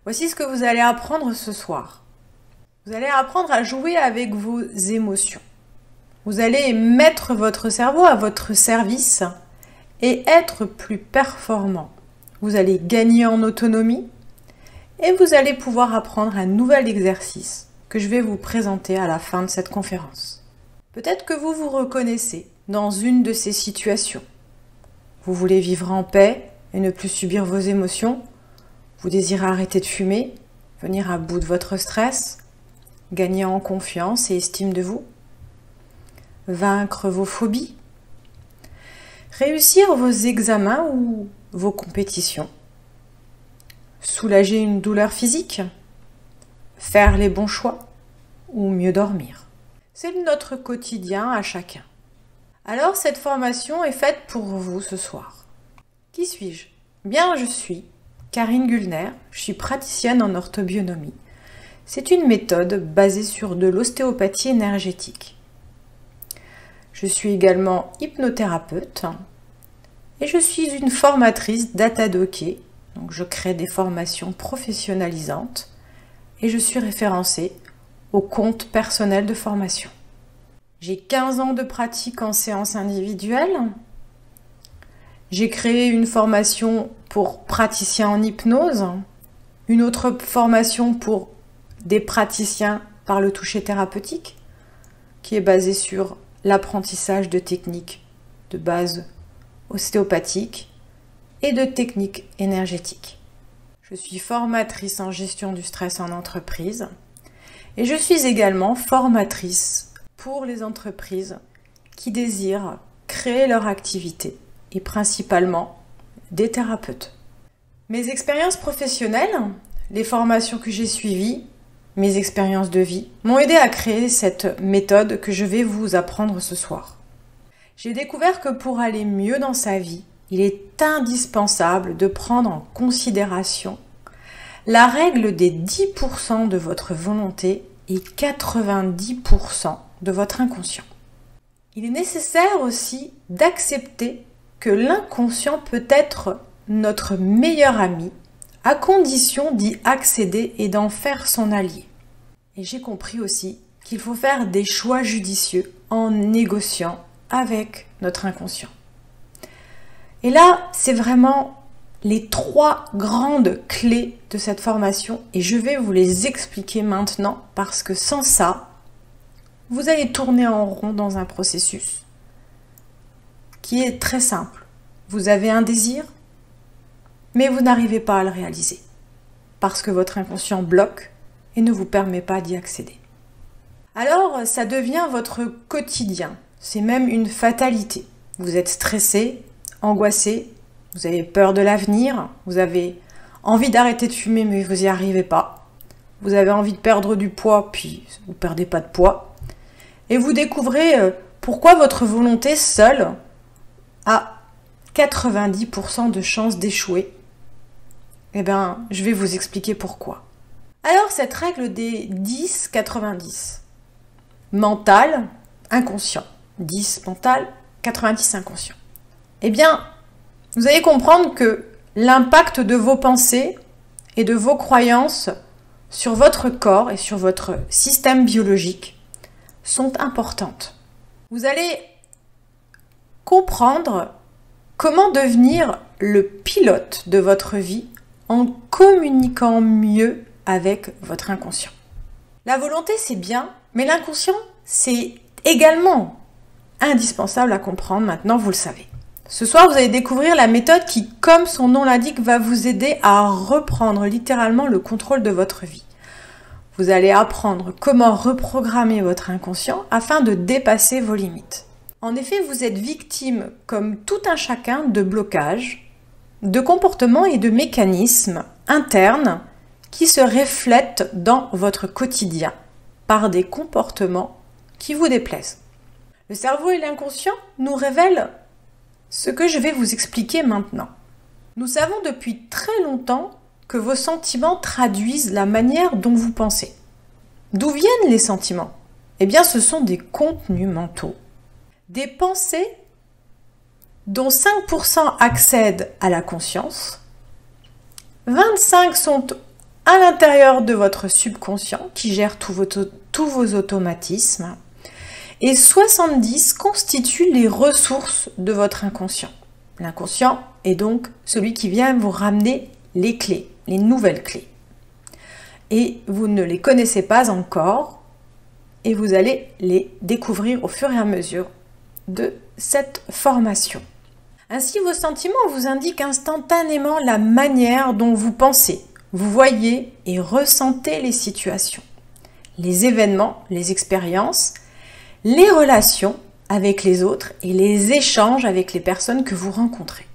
Voici ce que vous allez apprendre ce soir. Vous allez apprendre à jouer avec vos émotions. Vous allez mettre votre cerveau à votre service et être plus performant. Vous allez gagner en autonomie et vous allez pouvoir apprendre un nouvel exercice que je vais vous présenter à la fin de cette conférence. Peut-être que vous vous reconnaissez dans une de ces situations. Vous voulez vivre en paix et ne plus subir vos émotions. Vous désirez arrêter de fumer, venir à bout de votre stress, gagner en confiance et estime de vous, vaincre vos phobies, réussir vos examens ou vos compétitions, soulager une douleur physique, faire les bons choix ou mieux dormir. C'est notre quotidien à chacun. Alors cette formation est faite pour vous ce soir. Qui suis-je ? Bien, je suis Karine Gullner, je suis praticienne en orthobionomie. C'est une méthode basée sur de l'ostéopathie énergétique. Je suis également hypnothérapeute et je suis une formatrice Datadoké. Donc je crée des formations professionnalisantes et je suis référencée au compte personnel de formation. J'ai 15 ans de pratique en séance individuelle. J'ai créé une formation pour praticiens en hypnose, une autre formation pour des praticiens par le toucher thérapeutique, qui est basée sur l'apprentissage de techniques de base ostéopathique et de techniques énergétiques. Je suis formatrice en gestion du stress en entreprise et je suis également formatrice pour les entreprises qui désirent créer leur activité et principalement des thérapeutes. Mes expériences professionnelles, les formations que j'ai suivies, mes expériences de vie m'ont aidé à créer cette méthode que je vais vous apprendre ce soir. J'ai découvert que pour aller mieux dans sa vie, il est indispensable de prendre en considération la règle des 10% de votre volonté et 90% de votre inconscient. Il est nécessaire aussi d'accepter que l'inconscient peut être notre meilleur ami à condition d'y accéder et d'en faire son allié. Et j'ai compris aussi qu'il faut faire des choix judicieux en négociant avec notre inconscient. Et là, c'est vraiment les 3 grandes clés de cette formation et je vais vous les expliquer maintenant parce que sans ça, vous allez tourner en rond dans un processus qui est très simple. Vous avez un désir, mais vous n'arrivez pas à le réaliser parce que votre inconscient bloque et ne vous permet pas d'y accéder. Alors, ça devient votre quotidien. C'est même une fatalité. Vous êtes stressé, angoissé, vous avez peur de l'avenir, vous avez envie d'arrêter de fumer mais vous n'y arrivez pas. Vous avez envie de perdre du poids puis vous ne perdez pas de poids. Et vous découvrez pourquoi votre volonté seule a 90% de chances d'échouer. Eh bien, je vais vous expliquer pourquoi. Alors, cette règle des 10-90, mental, inconscient. 10 mental, 90 inconscient. Eh bien, vous allez comprendre que l'impact de vos pensées et de vos croyances sur votre corps et sur votre système biologique sont importantes. Vous allez comprendre comment devenir le pilote de votre vie en communiquant mieux avec votre inconscient. La volonté, c'est bien, mais l'inconscient, c'est également indispensable à comprendre. Maintenant, vous le savez. Ce soir, vous allez découvrir la méthode qui, comme son nom l'indique, va vous aider à reprendre littéralement le contrôle de votre vie. Vous allez apprendre comment reprogrammer votre inconscient afin de dépasser vos limites. En effet, vous êtes victime, comme tout un chacun, de blocages, de comportements et de mécanismes internes qui se reflètent dans votre quotidien par des comportements qui vous déplaisent. Le cerveau et l'inconscient nous révèlent ce que je vais vous expliquer maintenant. Nous savons depuis très longtemps que vos sentiments traduisent la manière dont vous pensez. D'où viennent les sentiments ? Eh bien, ce sont des contenus mentaux, des pensées dont 5% accèdent à la conscience, 25% sont à l'intérieur de votre subconscient qui gère tous vos automatismes. Et 70 constituent les ressources de votre inconscient. L'inconscient est donc celui qui vient vous ramener les clés, les nouvelles clés. Et vous ne les connaissez pas encore et vous allez les découvrir au fur et à mesure de cette formation. Ainsi, vos sentiments vous indiquent instantanément la manière dont vous pensez, vous voyez et ressentez les situations, les événements, les expériences, les relations avec les autres et les échanges avec les personnes que vous rencontrez,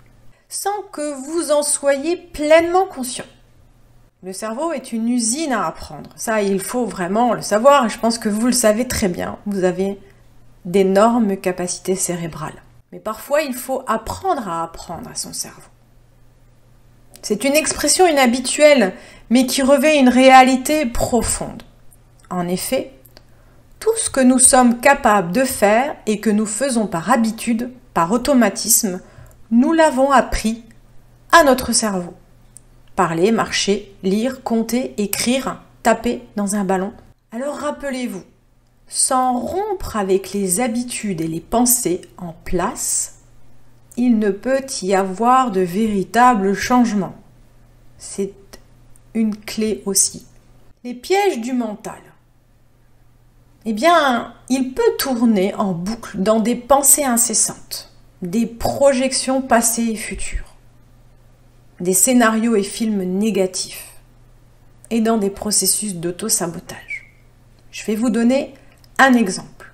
sans que vous en soyez pleinement conscient. Le cerveau est une usine à apprendre. Ça, il faut vraiment le savoir et je pense que vous le savez très bien. Vous avez d'énormes capacités cérébrales. Mais parfois, il faut apprendre à son cerveau. C'est une expression inhabituelle, mais qui revêt une réalité profonde. En effet, tout ce que nous sommes capables de faire et que nous faisons par habitude, par automatisme, nous l'avons appris à notre cerveau. Parler, marcher, lire, compter, écrire, taper dans un ballon. Alors rappelez-vous, sans rompre avec les habitudes et les pensées en place, il ne peut y avoir de véritable changement. C'est une clé aussi. Les pièges du mental. Eh bien, il peut tourner en boucle dans des pensées incessantes, des projections passées et futures, des scénarios et films négatifs, et dans des processus d'auto-sabotage. Je vais vous donner un exemple.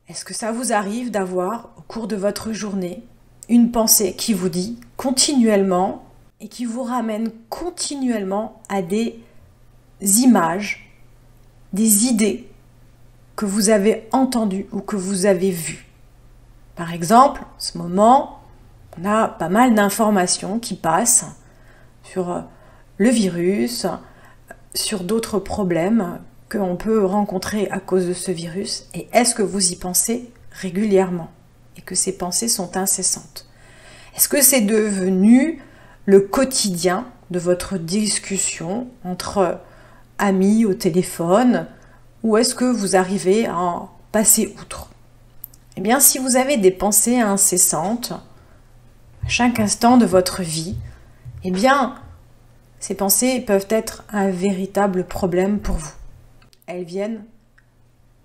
Est-ce que ça vous arrive d'avoir, au cours de votre journée, une pensée qui vous dit continuellement et qui vous ramène continuellement à des images, des idées que vous avez entendues ou que vous avez vues? Par exemple, en ce moment, on a pas mal d'informations qui passent sur le virus, sur d'autres problèmes qu'on peut rencontrer à cause de ce virus. Et est-ce que vous y pensez régulièrement et que ces pensées sont incessantes? Est-ce que c'est devenu le quotidien de votre discussion entre amis au téléphone, ou est-ce que vous arrivez à en passer outre? Eh bien, si vous avez des pensées incessantes à chaque instant de votre vie, eh bien, ces pensées peuvent être un véritable problème pour vous. Elles viennent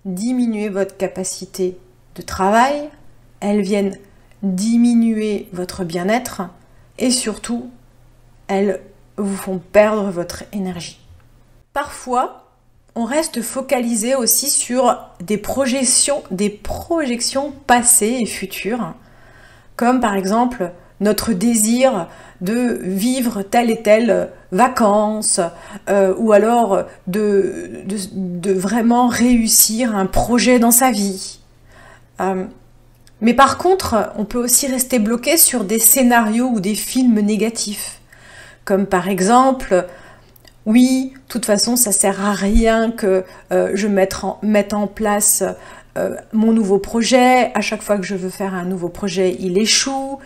diminuer votre capacité de travail, elles viennent diminuer votre bien-être et surtout, elles vous font perdre votre énergie. Parfois, on reste focalisé aussi sur des projections passées et futures, comme par exemple notre désir de vivre telle et telle vacances, ou alors de vraiment réussir un projet dans sa vie. Mais par contre, on peut aussi rester bloqué sur des scénarios ou des films négatifs, comme par exemple, oui, de toute façon, ça sert à rien que je mette en place mon nouveau projet. À chaque fois que je veux faire un nouveau projet, il échoue.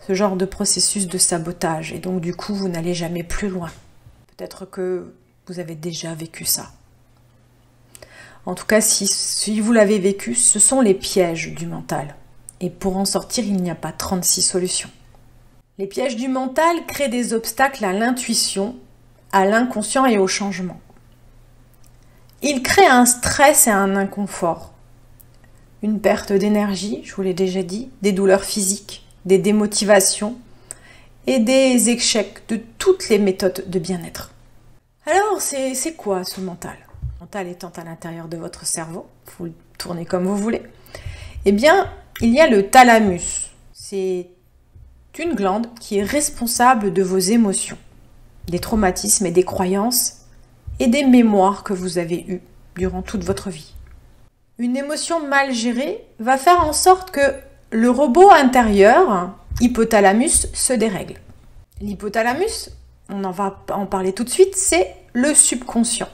Ce genre de processus de sabotage. Et donc, du coup, vous n'allez jamais plus loin. Peut-être que vous avez déjà vécu ça. En tout cas, si vous l'avez vécu, ce sont les pièges du mental. Et pour en sortir, il n'y a pas 36 solutions. Les pièges du mental créent des obstacles à l'intuition, à l'inconscient et au changement. Ils créent un stress et un inconfort, une perte d'énergie, je vous l'ai déjà dit, des douleurs physiques, des démotivations et des échecs de toutes les méthodes de bien-être. Alors, c'est quoi ce mental? Le mental étant à l'intérieur de votre cerveau, vous le tournez comme vous voulez. Eh bien, il y a le thalamus. C'est une glande qui est responsable de vos émotions, des traumatismes et des croyances et des mémoires que vous avez eues durant toute votre vie. Une émotion mal gérée va faire en sorte que le robot intérieur, hypothalamus, se dérègle. L'hypothalamus, on va en parler tout de suite, c'est le subconscient.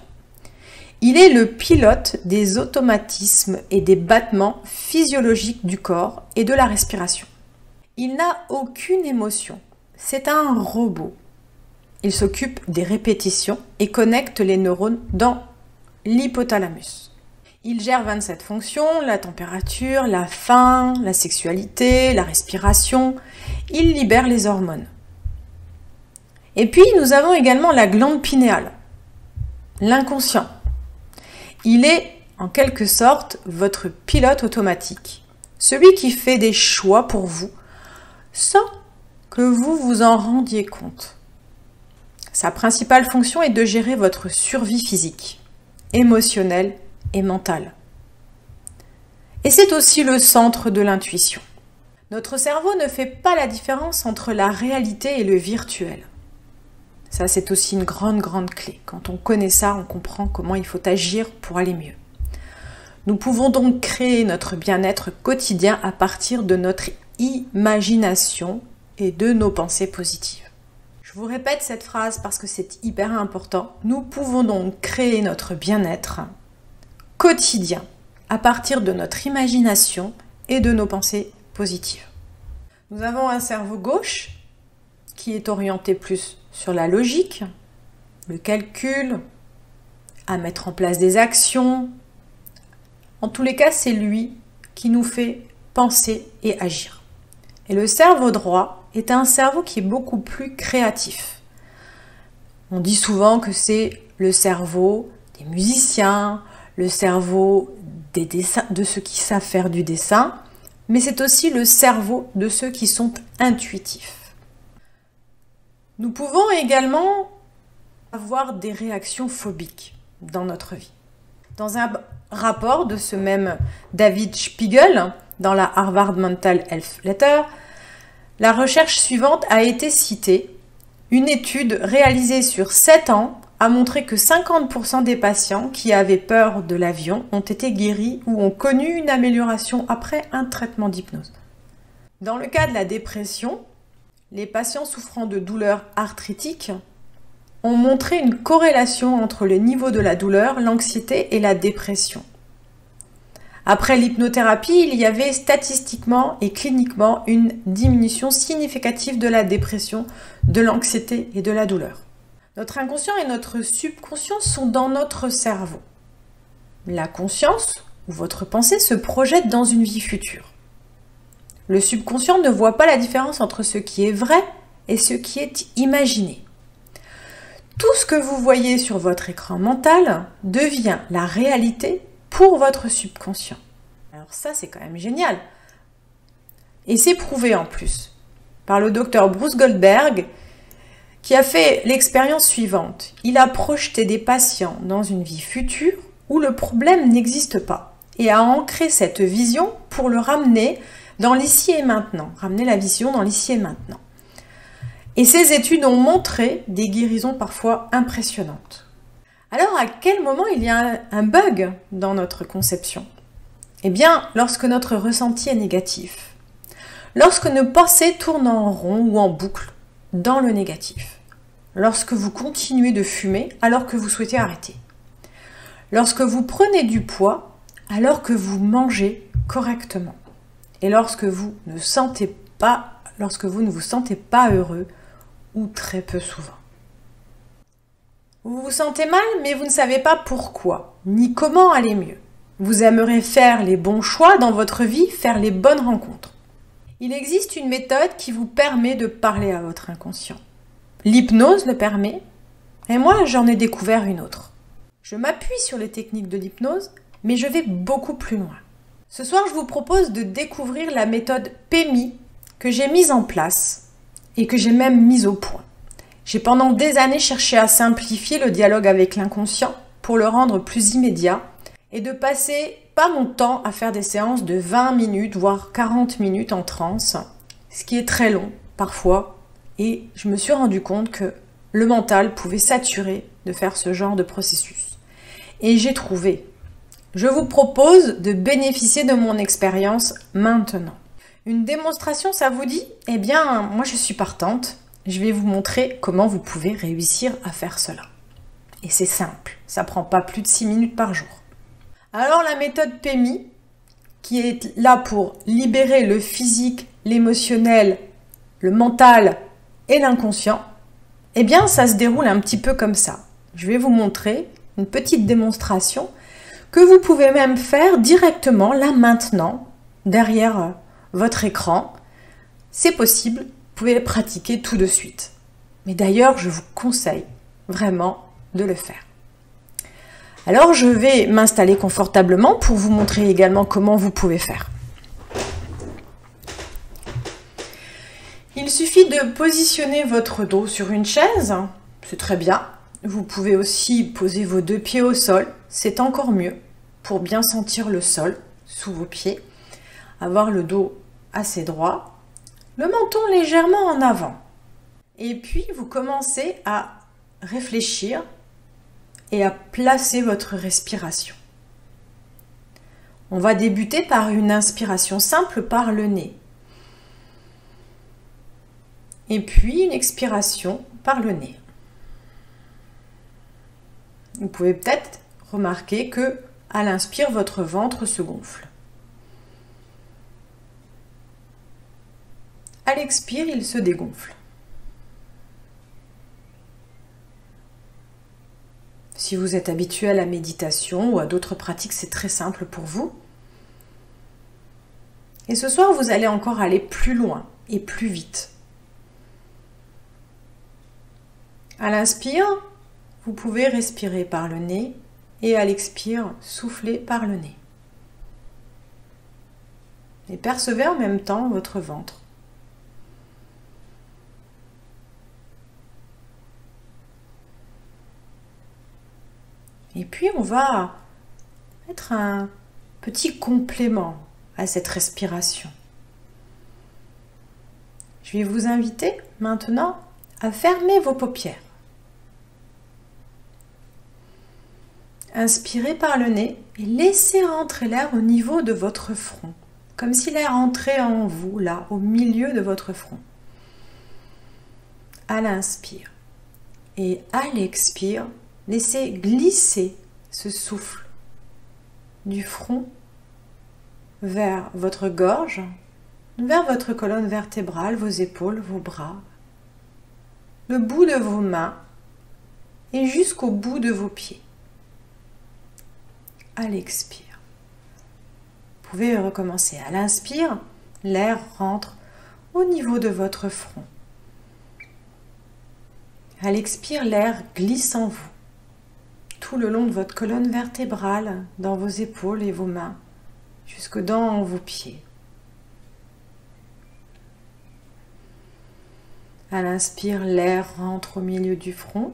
Il est le pilote des automatismes et des battements physiologiques du corps et de la respiration. Il n'a aucune émotion. C'est un robot. il s'occupe des répétitions et connecte les neurones dans l'hypothalamus. Il gère 27 fonctions, la température, la faim, la sexualité, la respiration. Il libère les hormones. Et puis, nous avons également la glande pinéale, l'inconscient. Il est, en quelque sorte, votre pilote automatique, celui qui fait des choix pour vous, sans que vous vous en rendiez compte. Sa principale fonction est de gérer votre survie physique, émotionnelle et mentale. Et c'est aussi le centre de l'intuition. Notre cerveau ne fait pas la différence entre la réalité et le virtuel. Ça, c'est aussi une grande clé. Quand on connaît ça, on comprend comment il faut agir pour aller mieux. Nous pouvons donc créer notre bien-être quotidien à partir de notre imagination et de nos pensées positives. Je vous répète cette phrase parce que c'est hyper important. Nous pouvons donc créer notre bien-être quotidien à partir de notre imagination et de nos pensées positives. Nous avons un cerveau gauche qui est orienté plus sur la logique, le calcul, à mettre en place des actions. En tous les cas, c'est lui qui nous fait penser et agir. Et le cerveau droit est un cerveau qui est beaucoup plus créatif. On dit souvent que c'est le cerveau des musiciens, le cerveau de ceux qui savent faire du dessin, mais c'est aussi le cerveau de ceux qui sont intuitifs. Nous pouvons également avoir des réactions phobiques dans notre vie. Dans un rapport de ce même David Spiegel, dans la Harvard Mental Health Letter, la recherche suivante a été citée. Une étude réalisée sur 7 ans a montré que 50% des patients qui avaient peur de l'avion ont été guéris ou ont connu une amélioration après un traitement d'hypnose. Dans le cas de la dépression, les patients souffrant de douleurs arthritiques ont montré une corrélation entre le niveau de la douleur, l'anxiété et la dépression. Après l'hypnothérapie, il y avait statistiquement et cliniquement une diminution significative de la dépression, de l'anxiété et de la douleur. Notre inconscient et notre subconscient sont dans notre cerveau. La conscience ou votre pensée se projette dans une vie future. Le subconscient ne voit pas la différence entre ce qui est vrai et ce qui est imaginé. Tout ce que vous voyez sur votre écran mental devient la réalité pour votre subconscient. Alors ça, c'est quand même génial. Et c'est prouvé en plus par le docteur Bruce Goldberg qui a fait l'expérience suivante. Il a projeté des patients dans une vie future où le problème n'existe pas et a ancré cette vision pour le ramener dans l'ici et maintenant, ramener la vision dans l'ici et maintenant. Et ces études ont montré des guérisons parfois impressionnantes. Alors, à quel moment il y a un bug dans notre conception? Eh bien, lorsque notre ressenti est négatif. Lorsque nos pensées tournent en rond ou en boucle dans le négatif. Lorsque vous continuez de fumer alors que vous souhaitez arrêter. Lorsque vous prenez du poids alors que vous mangez correctement. Et lorsque vous ne vous sentez pas heureux ou très peu souvent. Vous vous sentez mal, mais vous ne savez pas pourquoi, ni comment aller mieux. Vous aimeriez faire les bons choix dans votre vie, faire les bonnes rencontres. Il existe une méthode qui vous permet de parler à votre inconscient. L'hypnose le permet, et moi j'en ai découvert une autre. Je m'appuie sur les techniques de l'hypnose, mais je vais beaucoup plus loin. Ce soir, je vous propose de découvrir la méthode PEMI que j'ai mise en place et que j'ai même mise au point. J'ai pendant des années cherché à simplifier le dialogue avec l'inconscient pour le rendre plus immédiat et de passer pas mon temps à faire des séances de 20 minutes, voire 40 minutes en transe, ce qui est très long parfois, et je me suis rendu compte que le mental pouvait saturer de faire ce genre de processus. Et j'ai trouvé. Je vous propose de bénéficier de mon expérience maintenant. Une démonstration, ça vous dit? Eh bien, moi je suis partante. Je vais vous montrer comment vous pouvez réussir à faire cela. Et c'est simple, ça prend pas plus de 6 minutes par jour. Alors la méthode PEMI, qui est là pour libérer le physique, l'émotionnel, le mental et l'inconscient, Eh bien, ça se déroule un petit peu comme ça. Je vais vous montrer une petite démonstration que vous pouvez même faire directement, là maintenant, derrière votre écran. C'est possible, vous pouvez le pratiquer tout de suite. Mais d'ailleurs, je vous conseille vraiment de le faire. Alors, je vais m'installer confortablement pour vous montrer également comment vous pouvez faire. Il suffit de positionner votre dos sur une chaise, c'est très bien. Vous pouvez aussi poser vos deux pieds au sol, c'est encore mieux pour bien sentir le sol sous vos pieds. Avoir le dos assez droit, le menton légèrement en avant. Et puis vous commencez à réfléchir et à placer votre respiration. On va débuter par une inspiration simple par le nez. Et puis une expiration par le nez. Vous pouvez peut-être remarquer que à l'inspire, votre ventre se gonfle. À l'expire, il se dégonfle. Si vous êtes habitué à la méditation ou à d'autres pratiques, c'est très simple pour vous. Et ce soir, vous allez encore aller plus loin et plus vite. À l'inspire, vous pouvez respirer par le nez et à l'expire, souffler par le nez. Et percevez en même temps votre ventre. Et puis on va mettre un petit complément à cette respiration. Je vais vous inviter maintenant à fermer vos paupières. Inspirez par le nez et laissez rentrer l'air au niveau de votre front, comme si l'air entrait en vous, là, au milieu de votre front. À l'inspire et à l'expire, laissez glisser ce souffle du front vers votre gorge, vers votre colonne vertébrale, vos épaules, vos bras, le bout de vos mains et jusqu'au bout de vos pieds. À l'expire. Vous pouvez recommencer. À l'inspire, l'air rentre au niveau de votre front. À l'expire, l'air glisse en vous, tout le long de votre colonne vertébrale, dans vos épaules et vos mains, jusque dans vos pieds. À l'inspire, l'air rentre au milieu du front.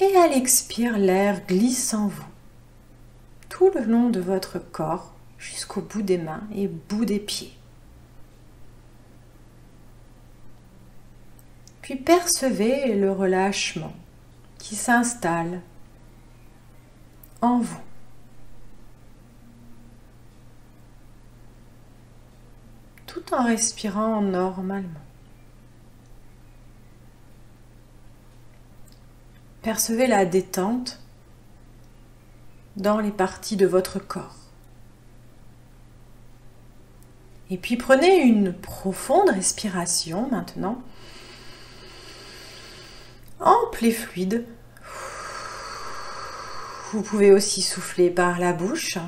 Et à l'expire, l'air glisse en vous, tout le long de votre corps, jusqu'au bout des mains et bout des pieds. Puis percevez le relâchement qui s'installe en vous. Tout en respirant normalement. Percevez la détente dans les parties de votre corps. Et puis prenez une profonde respiration maintenant, ample et fluide. Vous pouvez aussi souffler par la bouche.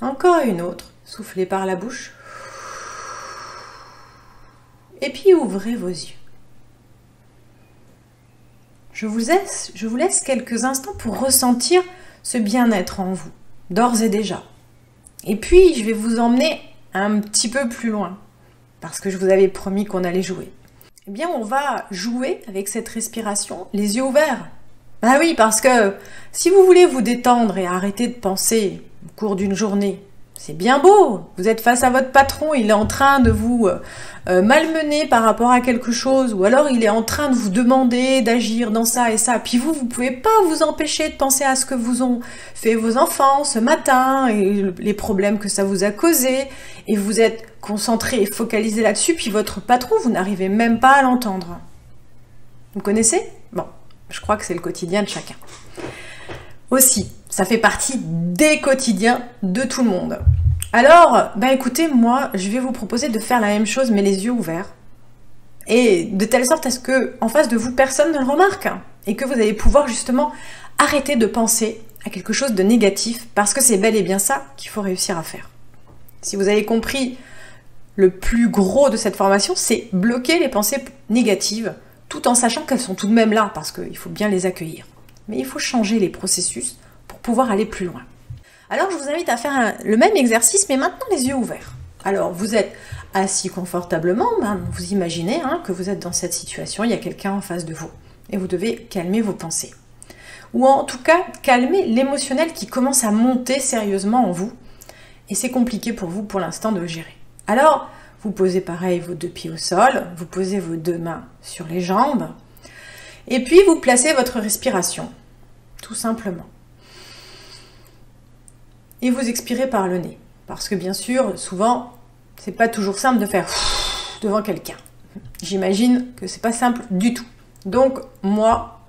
Encore une autre, soufflez par la bouche. Et puis ouvrez vos yeux. Je vous laisse quelques instants pour ressentir ce bien-être en vous, d'ores et déjà. Et puis, je vais vous emmener un petit peu plus loin, parce que je vous avais promis qu'on allait jouer. Eh bien, on va jouer avec cette respiration, les yeux ouverts. Ah oui, parce que si vous voulez vous détendre et arrêter de penser au cours d'une journée, c'est bien beau, vous êtes face à votre patron, il est en train de vous malmener par rapport à quelque chose, ou alors il est en train de vous demander d'agir dans ça et ça, puis vous ne pouvez pas vous empêcher de penser à ce que vous ont fait vos enfants ce matin, et les problèmes que ça vous a causés, et vous êtes concentré et focalisé là-dessus, puis votre patron, vous n'arrivez même pas à l'entendre. Vous connaissez? Bon, je crois que c'est le quotidien de chacun. Aussi, ça fait partie des quotidiens de tout le monde. Alors, écoutez, moi, je vais vous proposer de faire la même chose, mais les yeux ouverts. et de telle sorte à ce que en face de vous, personne ne le remarque, et que vous allez pouvoir justement arrêter de penser à quelque chose de négatif, parce que c'est bel et bien ça qu'il faut réussir à faire. Si vous avez compris, le plus gros de cette formation, c'est bloquer les pensées négatives, tout en sachant qu'elles sont tout de même là, parce qu'il faut bien les accueillir. Mais il faut changer les processus pour pouvoir aller plus loin. Alors je vous invite à faire le même exercice, mais maintenant les yeux ouverts. Alors vous êtes assis confortablement, vous imaginez que vous êtes dans cette situation, il y a quelqu'un en face de vous, et vous devez calmer vos pensées. Ou en tout cas, calmer l'émotionnel qui commence à monter sérieusement en vous, et c'est compliqué pour vous pour l'instant de le gérer. Alors, vous posez pareil vos 2 pieds au sol, vous posez vos 2 mains sur les jambes, et puis vous placez votre respiration, tout simplement. Et vous expirez par le nez. Parce que bien sûr, souvent, c'est pas toujours simple de faire devant quelqu'un. J'imagine que c'est pas simple du tout. Donc, moi,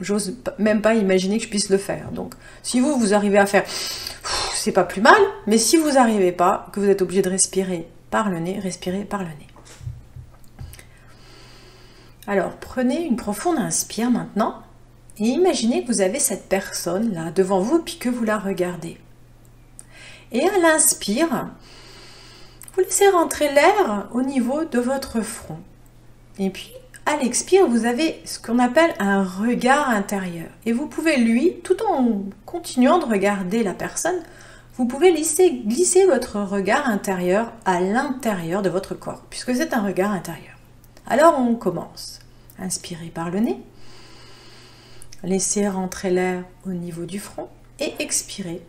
j'ose même pas imaginer que je puisse le faire. Donc, si vous arrivez à faire, c'est pas plus mal, mais si vous n'arrivez pas, que vous êtes obligé de respirer par le nez, respirez par le nez. Alors, prenez une profonde inspire maintenant, et imaginez que vous avez cette personne là devant vous, puis que vous la regardez. Et à l'inspire, vous laissez rentrer l'air au niveau de votre front. Et puis, à l'expire, vous avez ce qu'on appelle un regard intérieur. Et vous pouvez, tout en continuant de regarder la personne, vous pouvez glisser votre regard intérieur à l'intérieur de votre corps, puisque c'est un regard intérieur. Alors, on commence. Inspirez par le nez. Laissez rentrer l'air au niveau du front et expirez.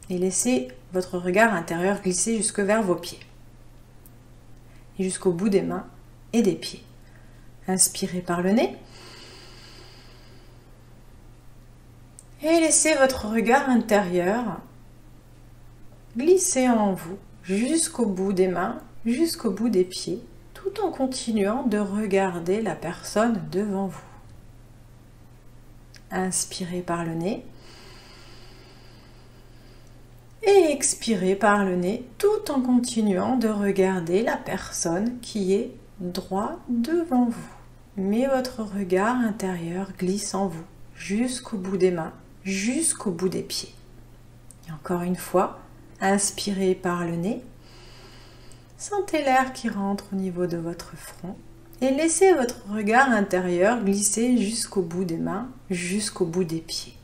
Et laissez votre regard intérieur glisser jusque vers vos pieds. Et jusqu'au bout des mains et des pieds. Inspirez par le nez. Et laissez votre regard intérieur glisser en vous jusqu'au bout des mains, jusqu'au bout des pieds, tout en continuant de regarder la personne devant vous. Inspirez par le nez et expirez par le nez tout en continuant de regarder la personne qui est droit devant vous. Mais votre regard intérieur glisse en vous jusqu'au bout des mains, jusqu'au bout des pieds. Et encore une fois, inspirez par le nez, sentez l'air qui rentre au niveau de votre front. Et laissez votre regard intérieur glisser jusqu'au bout des mains, jusqu'au bout des pieds.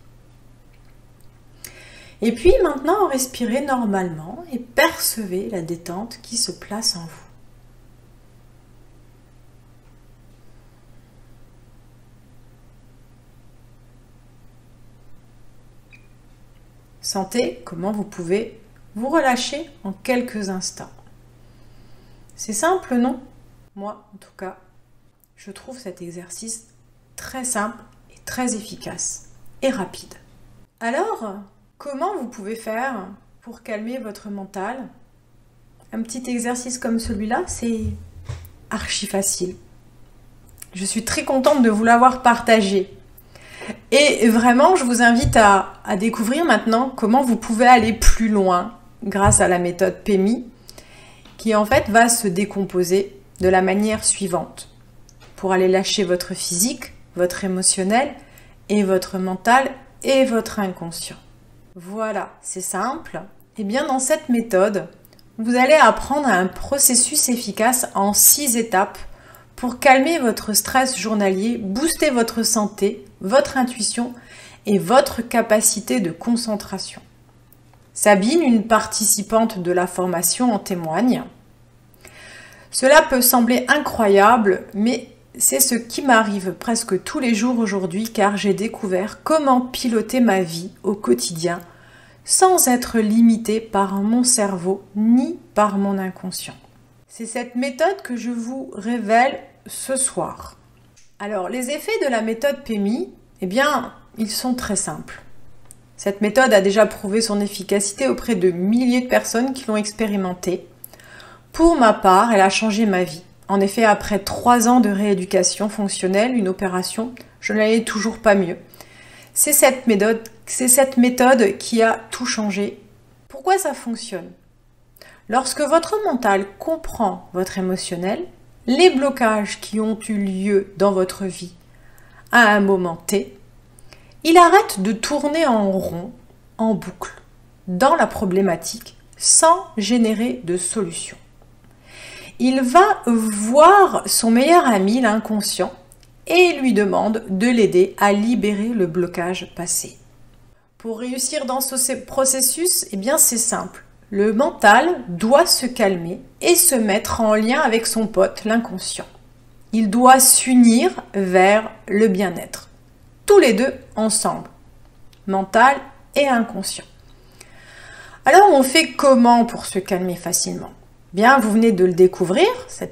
Et puis maintenant, respirez normalement et percevez la détente qui se place en vous. Sentez comment vous pouvez vous relâcher en quelques instants. C'est simple, non ? Moi, en tout cas, je trouve cet exercice très simple et très efficace et rapide. Alors, comment vous pouvez faire pour calmer votre mental? Un petit exercice comme celui-là, c'est archi facile. Je suis très contente de vous l'avoir partagé. Et vraiment, je vous invite à découvrir maintenant comment vous pouvez aller plus loin grâce à la méthode PEMI, qui en fait va se décomposer de la manière suivante, pour aller lâcher votre physique, votre émotionnel, et votre mental, et votre inconscient. Voilà, c'est simple. Et bien dans cette méthode, vous allez apprendre un processus efficace en 6 étapes pour calmer votre stress journalier, booster votre santé, votre intuition et votre capacité de concentration. Sabine, une participante de la formation, en témoigne. Cela peut sembler incroyable, mais c'est ce qui m'arrive presque tous les jours aujourd'hui car j'ai découvert comment piloter ma vie au quotidien sans être limité par mon cerveau ni par mon inconscient. C'est cette méthode que je vous révèle ce soir. Alors, les effets de la méthode PEMI, eh bien, ils sont très simples. Cette méthode a déjà prouvé son efficacité auprès de milliers de personnes qui l'ont expérimentée. Pour ma part, elle a changé ma vie. En effet, après 3 ans de rééducation fonctionnelle, une opération, je n'allais toujours pas mieux. C'est cette méthode qui a tout changé. Pourquoi ça fonctionne? Lorsque votre mental comprend votre émotionnel, les blocages qui ont eu lieu dans votre vie à un moment T, il arrête de tourner en rond, en boucle, dans la problématique, sans générer de solution. Il va voir son meilleur ami, l'inconscient, et lui demande de l'aider à libérer le blocage passé. Pour réussir dans ce processus, eh bien c'est simple. Le mental doit se calmer et se mettre en lien avec son pote, l'inconscient. Il doit s'unir vers le bien-être. Tous les deux ensemble, mental et inconscient. Alors on fait comment pour se calmer facilement? Bien, vous venez de le découvrir, ce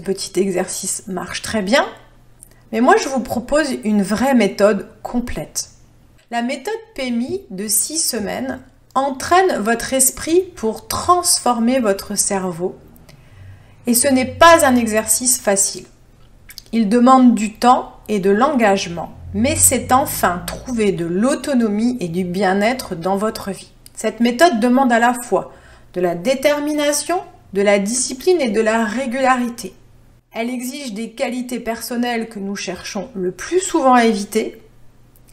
petit exercice marche très bien, mais moi je vous propose une vraie méthode complète. La méthode PMI de 6 semaines entraîne votre esprit pour transformer votre cerveau. Et ce n'est pas un exercice facile. Il demande du temps et de l'engagement, mais c'est enfin trouver de l'autonomie et du bien-être dans votre vie. Cette méthode demande à la fois de la détermination, de la discipline et de la régularité. Elle exige des qualités personnelles que nous cherchons le plus souvent à éviter.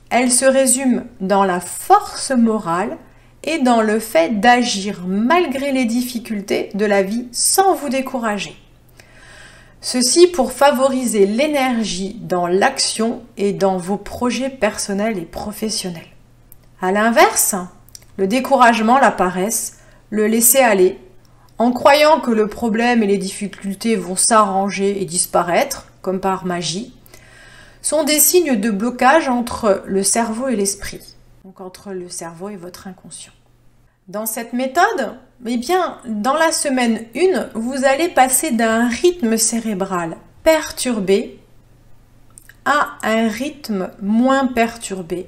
Elle se résume dans la force morale et dans le fait d'agir malgré les difficultés de la vie sans vous décourager. Ceci pour favoriser l'énergie dans l'action et dans vos projets personnels et professionnels. À l'inverse, le découragement, la paresse, le laisser aller, en croyant que le problème et les difficultés vont s'arranger et disparaître, comme par magie, sont des signes de blocage entre le cerveau et l'esprit, donc entre le cerveau et votre inconscient. Dans cette méthode, eh bien, dans la semaine 1, vous allez passer d'un rythme cérébral perturbé à un rythme moins perturbé,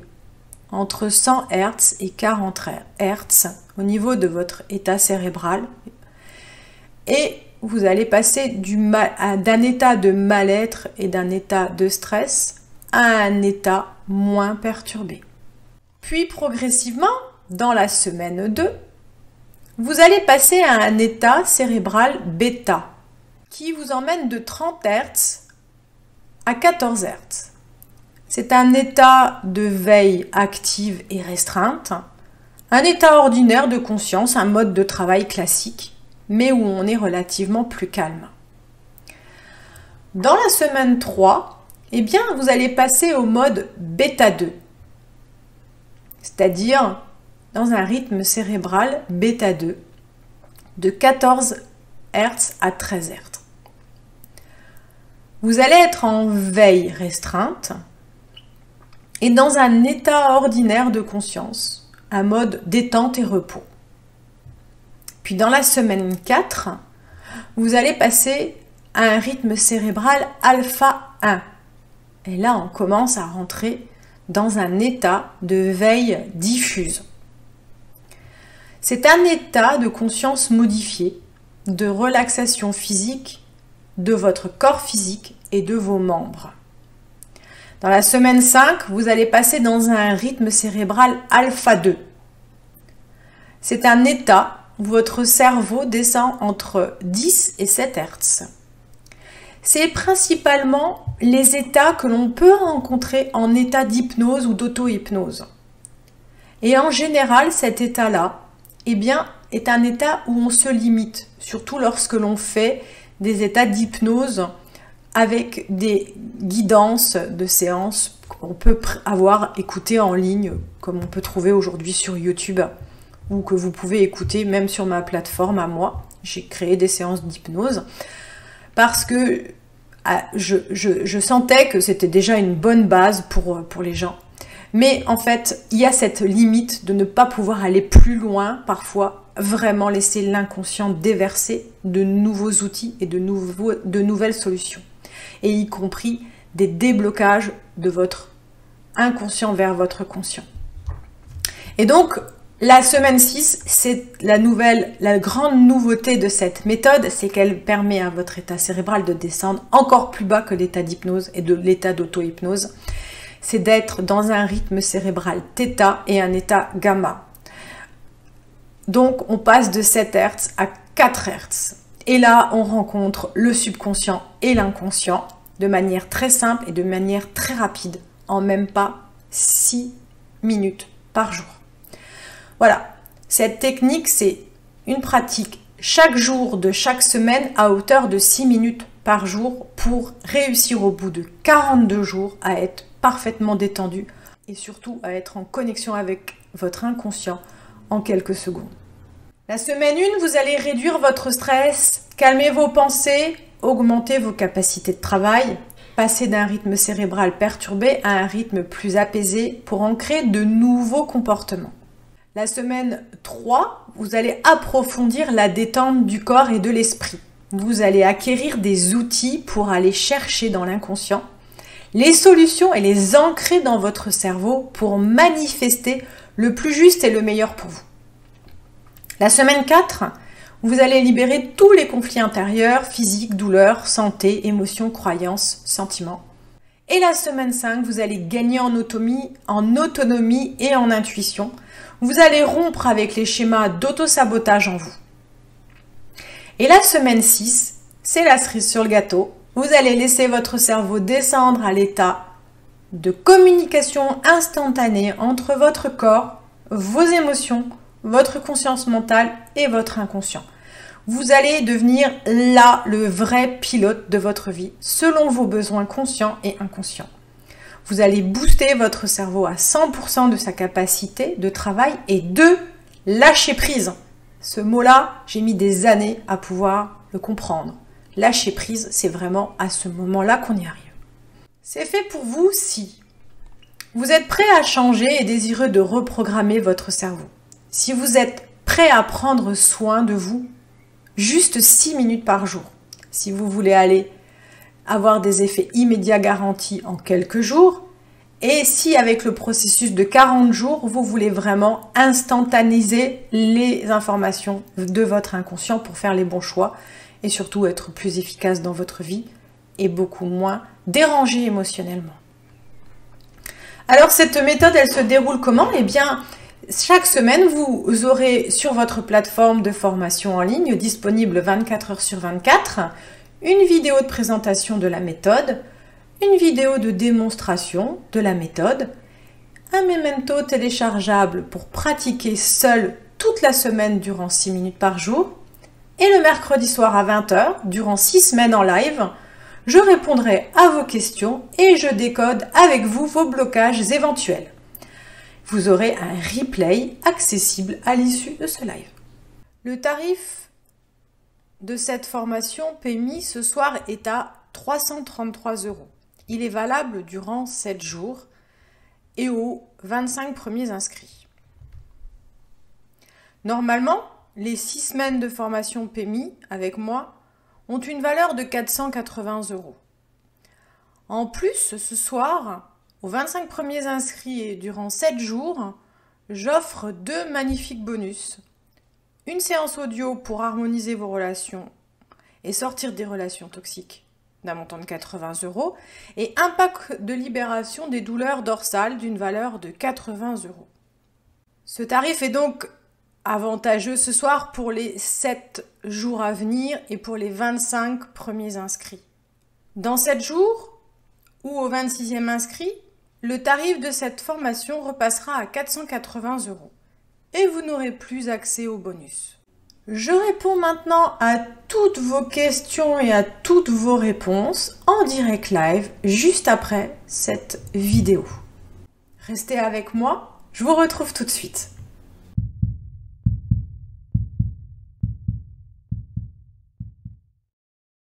entre 100 Hz et 40 Hz au niveau de votre état cérébral. Et vous allez passer d'un état de mal-être et d'un état de stress à un état moins perturbé. Puis progressivement, dans la semaine 2, vous allez passer à un état cérébral bêta qui vous emmène de 30 Hz à 14 Hz. C'est un état de veille active et restreinte, un état ordinaire de conscience, un mode de travail classique, mais où on est relativement plus calme. Dans la semaine 3, eh bien, vous allez passer au mode bêta 2, c'est-à-dire dans un rythme cérébral bêta 2 de 14 Hz à 13 Hz. Vous allez être en veille restreinte et dans un état ordinaire de conscience, un mode détente et repos. Puis dans la semaine 4, vous allez passer à un rythme cérébral alpha 1. Et là, on commence à rentrer dans un état de veille diffuse. C'est un état de conscience modifié, de relaxation physique de votre corps physique et de vos membres. Dans la semaine 5, vous allez passer dans un rythme cérébral alpha 2. C'est un état où votre cerveau descend entre 10 et 7 Hz. C'est principalement les états que l'on peut rencontrer en état d'hypnose ou d'auto-hypnose. Et en général, cet état-là, eh bien, est un état où on se limite, surtout lorsque l'on fait des états d'hypnose avec des guidances de séances qu'on peut avoir écoutées en ligne, comme on peut trouver aujourd'hui sur YouTube, ou que vous pouvez écouter même sur ma plateforme à moi. J'ai créé des séances d'hypnose parce que je sentais que c'était déjà une bonne base pour les gens. Mais en fait, il y a cette limite de ne pas pouvoir aller plus loin, parfois vraiment laisser l'inconscient déverser de nouveaux outils et de nouvelles solutions. Et y compris des déblocages de votre inconscient vers votre conscient. Et donc, la semaine 6, c'est la grande nouveauté de cette méthode, c'est qu'elle permet à votre état cérébral de descendre encore plus bas que l'état d'hypnose et de l'état d'auto-hypnose. C'est d'être dans un rythme cérébral θ et un état gamma. Donc on passe de 7 Hz à 4 Hz. Et là, on rencontre le subconscient et l'inconscient de manière très simple et de manière très rapide, en même pas 6 minutes par jour. Voilà, cette technique, c'est une pratique chaque jour de chaque semaine à hauteur de 6 minutes par jour pour réussir au bout de 42 jours à être parfaitement détendu et surtout à être en connexion avec votre inconscient en quelques secondes. La semaine 1, vous allez réduire votre stress, calmer vos pensées, augmenter vos capacités de travail, passer d'un rythme cérébral perturbé à un rythme plus apaisé pour ancrer de nouveaux comportements. La semaine 3, vous allez approfondir la détente du corps et de l'esprit. Vous allez acquérir des outils pour aller chercher dans l'inconscient les solutions et les ancrer dans votre cerveau pour manifester le plus juste et le meilleur pour vous. La semaine 4, vous allez libérer tous les conflits intérieurs, physiques, douleurs, santé, émotions, croyances, sentiments. Et la semaine 5, vous allez gagner en autonomie et en intuition. Vous allez rompre avec les schémas d'auto-sabotage en vous. Et la semaine 6, c'est la cerise sur le gâteau. Vous allez laisser votre cerveau descendre à l'état de communication instantanée entre votre corps, vos émotions, votre conscience mentale et votre inconscient. Vous allez devenir là le vrai pilote de votre vie, selon vos besoins conscients et inconscients. Vous allez booster votre cerveau à 100% de sa capacité de travail et de lâcher prise. Ce mot-là, j'ai mis des années à pouvoir le comprendre. Lâcher prise, c'est vraiment à ce moment-là qu'on y arrive. C'est fait pour vous si vous êtes prêt à changer et désireux de reprogrammer votre cerveau. Si vous êtes prêt à prendre soin de vous, juste 6 minutes par jour. Si vous voulez aller avoir des effets immédiats garantis en quelques jours, et si avec le processus de 40 jours, vous voulez vraiment instantanéiser les informations de votre inconscient pour faire les bons choix et surtout être plus efficace dans votre vie et beaucoup moins dérangé émotionnellement. Alors cette méthode, elle se déroule comment? Eh bien, chaque semaine, vous aurez sur votre plateforme de formation en ligne disponible 24 heures sur 24, une vidéo de présentation de la méthode, une vidéo de démonstration de la méthode, un memento téléchargeable pour pratiquer seul toute la semaine durant 6 minutes par jour, et le mercredi soir à 20 h, durant 6 semaines en live, je répondrai à vos questions et je décode avec vous vos blocages éventuels. Vous aurez un replay accessible à l'issue de ce live. Le tarif de cette formation PMI ce soir est à 333 €. Il est valable durant 7 jours et aux 25 premiers inscrits. Normalement, les 6 semaines de formation PMI avec moi ont une valeur de 480 €. En plus, ce soir, aux 25 premiers inscrits et durant 7 jours, j'offre 2 magnifiques bonus. Une séance audio pour harmoniser vos relations et sortir des relations toxiques d'un montant de 80 € et un pack de libération des douleurs dorsales d'une valeur de 80 €. Ce tarif est donc avantageux ce soir pour les 7 jours à venir et pour les 25 premiers inscrits. Dans 7 jours ou au 26e inscrit, le tarif de cette formation repassera à 480 € et vous n'aurez plus accès aux bonus. Je réponds maintenant à toutes vos questions et à toutes vos réponses en direct live juste après cette vidéo. Restez avec moi, je vous retrouve tout de suite.